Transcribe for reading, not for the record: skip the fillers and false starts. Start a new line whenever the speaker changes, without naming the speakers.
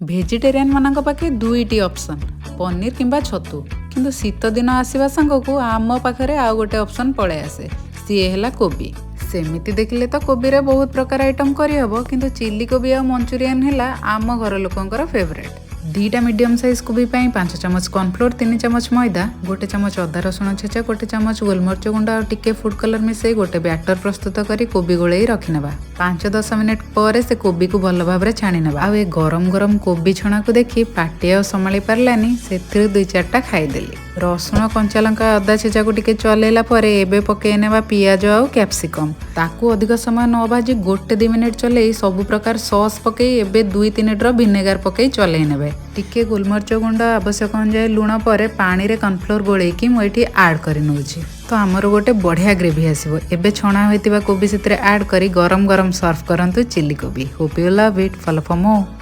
Vegetarian मानक पाखे दुईटी option paneer किंबा छतु किंतु शीत दिन आसवा सांगक आम पाखरे आउ गोटे ऑप्शन पळे आसे सी है कोबी। सेमिति देखिले तो कोबी रे बहुत प्रकार आइटम करहब किंतु चिली कोबी और मंचूरियन है आम घर लोकंकर फेवरेट। 2टा मीडियम साइज कोबी 5 चमच कॉर्नफ्लोर 3 चमच मैदा 1 चमच अदा रसुण छेचा 1 चमच गोलमरिच गुंड और टिके फूड कलर मिसई गोटे बैटर प्रस्तुत करी कोबी गोलई रखिनेबा। 5-10 मिनिट पर से कोबी को भल भाव छाणी नेबा। आ गरम गरम कोबी छणा को देखी पाटे आ संभाली पारलानी से 2-4टा खाईदेली। रसुण कंचा लंका अदा छेचा को टिके चलेला परे एबे पके नेबा पियाज आ कैप्सिकम ताकू अधिक समय न भाजी 1-2 मिनिट चले सब प्रकार सॉस पके एबे 2-3 ड्रॉप विनेगार पके चले नेबे। टिके गोलमरिच गुंड आवश्यक अनुसार लुण पर पानी रे कॉर्नफ्लोर गोलेकी मुझे ऐड कर नौची तो आमर गोटे बढ़िया ग्रेवी आसो। एबे छणा होइतिबा कोबी सेतरे ऐड करी गरम गरम सर्व करंतु चिली कोबी। Hope you love it. Follow for more.